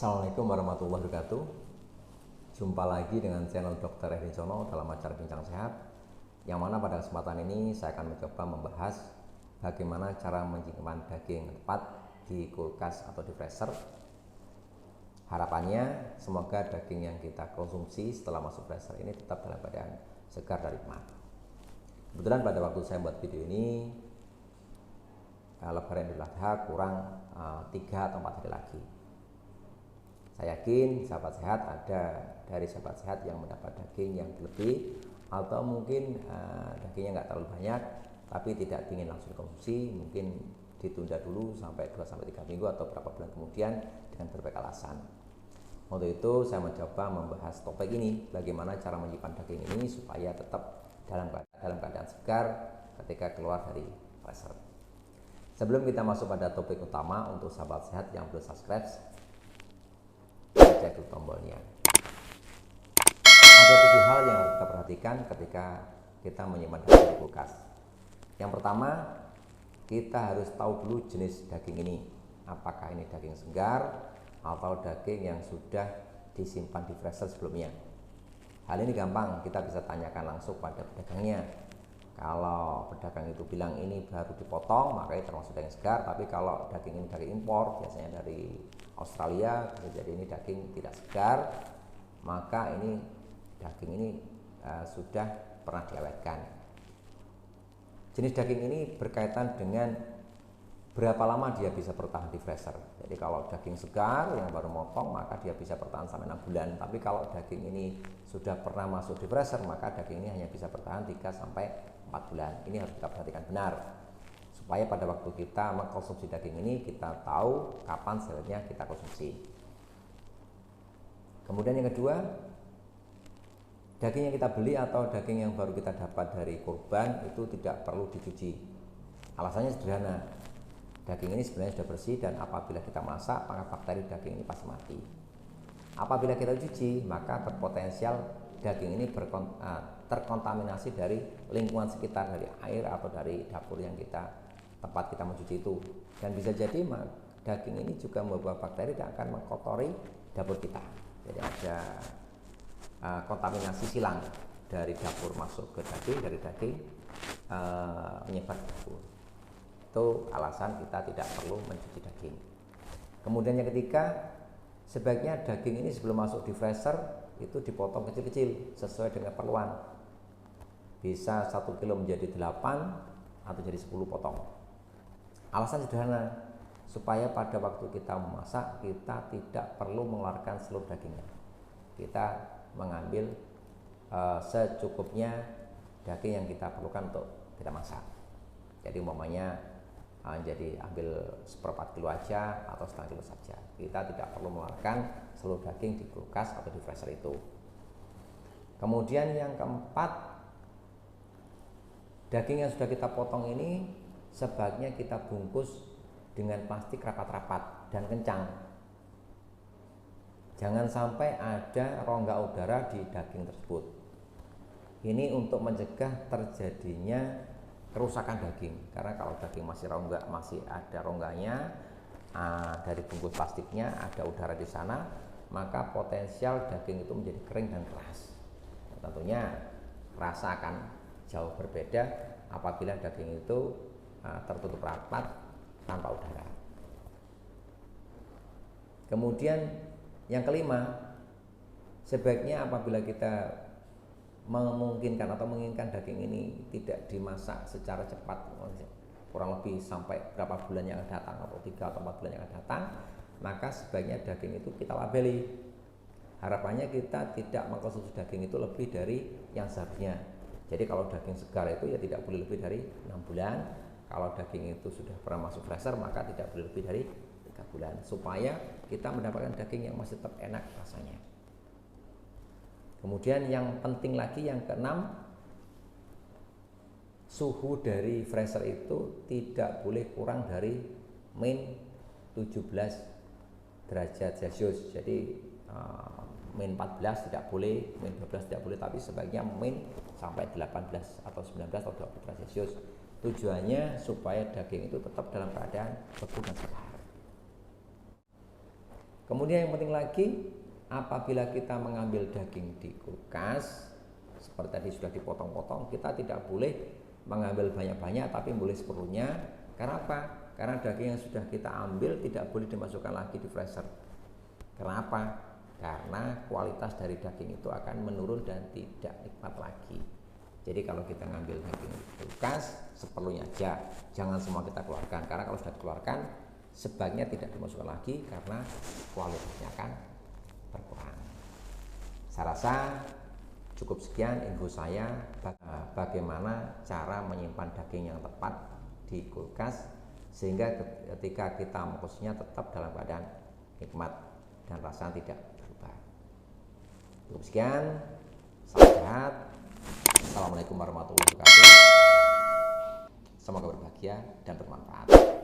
Assalamualaikum warahmatullahi wabarakatuh. Jumpa lagi dengan channel Dr. Edi Sono dalam acara Bincang Sehat, yang mana pada kesempatan ini saya akan mencoba membahas bagaimana cara menyimpan daging tepat di kulkas atau di freezer. Harapannya semoga daging yang kita konsumsi setelah masuk freezer ini tetap dalam keadaan segar dari mat. Kebetulan pada waktu saya buat video ini Lebaran Idul Adha kurang 3 atau 4 hari lagi. Saya yakin sahabat sehat ada dari sahabat sehat yang mendapat daging yang lebih, atau mungkin dagingnya nggak terlalu banyak tapi tidak ingin langsung dikonsumsi, mungkin ditunda dulu sampai 2-3 minggu atau beberapa bulan kemudian dengan berbagai alasan. Untuk itu saya mencoba membahas topik ini, bagaimana cara menyimpan daging ini supaya tetap dalam keadaan segar ketika keluar dari freezer. Sebelum kita masuk pada topik utama, untuk sahabat sehat yang belum subscribe, cek tombolnya. Ada 7 hal yang harus kita perhatikan ketika kita menyimpan daging di kulkas. Yang pertama, kita harus tahu dulu jenis daging ini. Apakah ini daging segar atau daging yang sudah disimpan di freezer sebelumnya. Hal ini gampang, kita bisa tanyakan langsung pada pedagangnya. Kalau pedagang itu bilang ini baru dipotong, maka itu termasuk daging segar. Tapi kalau daging ini daging impor, biasanya dari Australia, jadi ini daging tidak segar, maka ini daging ini sudah pernah diawetkan. Jenis daging ini berkaitan dengan berapa lama dia bisa bertahan di freezer. Jadi kalau daging segar yang baru motong, maka dia bisa bertahan sampai 6 bulan. Tapi kalau daging ini sudah pernah masuk di freezer, maka daging ini hanya bisa bertahan 3-4 bulan. Ini harus kita perhatikan benar, supaya pada waktu kita mengkonsumsi daging ini kita tahu kapan sebaiknya kita konsumsi. Kemudian yang kedua, daging yang kita beli atau daging yang baru kita dapat dari kurban itu tidak perlu dicuci. Alasannya sederhana, daging ini sebenarnya sudah bersih, dan apabila kita masak maka bakteri daging ini pasti mati. Apabila kita cuci, maka berpotensial daging ini terkontaminasi dari lingkungan sekitar, dari air atau dari dapur yang tempat kita mencuci itu, dan bisa jadi daging ini juga membawa bakteri dan akan mengkotori dapur kita. Jadi ada kontaminasi silang dari dapur masuk ke daging, dari daging menyebar ke dapur. Itu alasan kita tidak perlu mencuci daging. Kemudian yang ketiga, sebaiknya daging ini sebelum masuk di freezer itu dipotong kecil-kecil sesuai dengan keperluan. Bisa 1 kilo menjadi 8 atau jadi 10 potong. Alasan sederhana, supaya pada waktu kita memasak kita tidak perlu mengeluarkan seluruh dagingnya. Kita mengambil secukupnya daging yang kita perlukan untuk kita masak. Jadi umpamanya jadi ambil 1/4 kilo aja atau setengah kilo saja. Kita tidak perlu mengeluarkan seluruh daging di kulkas atau di freezer itu. Kemudian yang keempat, daging yang sudah kita potong ini sebaiknya kita bungkus dengan plastik rapat-rapat dan kencang. Jangan sampai ada rongga udara di daging tersebut. Ini untuk mencegah terjadinya kerusakan daging, karena kalau daging masih ada rongganya dari bungkus plastiknya, ada udara di sana, maka potensial daging itu menjadi kering dan keras. Tentunya rasa akan jauh berbeda apabila daging itu tertutup rapat tanpa udara. Kemudian yang kelima, sebaiknya apabila kita memungkinkan atau menginginkan daging ini tidak dimasak secara cepat, kurang lebih sampai berapa bulan yang akan datang atau 3 atau 4 bulan yang akan datang, maka sebaiknya daging itu kita labeli. Harapannya kita tidak mengkonsumsi daging itu lebih dari yang seharusnya. Jadi kalau daging segar itu ya tidak boleh lebih dari 6 bulan. Kalau daging itu sudah pernah masuk freezer maka tidak boleh lebih dari 3 bulan, supaya kita mendapatkan daging yang masih tetap enak rasanya. Kemudian yang penting lagi, yang keenam, suhu dari freezer itu tidak boleh kurang dari min 17 derajat Celcius. Jadi min 14 tidak boleh, min 12 tidak boleh, tapi sebaiknya min sampai 18 atau 19 atau 20 derajat Celcius. Tujuannya supaya daging itu tetap dalam keadaan beku dan segar. Kemudian yang penting lagi, apabila kita mengambil daging di kulkas, seperti tadi sudah dipotong-potong, kita tidak boleh mengambil banyak-banyak, tapi boleh seperlunya. Karena apa? Karena daging yang sudah kita ambil tidak boleh dimasukkan lagi di freezer. Kenapa? Karena kualitas dari daging itu akan menurun dan tidak nikmat lagi. Jadi kalau kita ngambil daging di kulkas, seperlunya aja, jangan semua kita keluarkan. Karena kalau sudah dikeluarkan, sebaiknya tidak dimasukkan lagi karena kualitasnya akan berkurang. Saya rasa cukup sekian info saya bagaimana cara menyimpan daging yang tepat di kulkas sehingga ketika kita mengkonsumsinya tetap dalam keadaan nikmat dan rasanya tidak berubah. Cukup sekian, salam sehat. Assalamualaikum warahmatullahi wabarakatuh. Semoga berbahagia dan bermanfaat.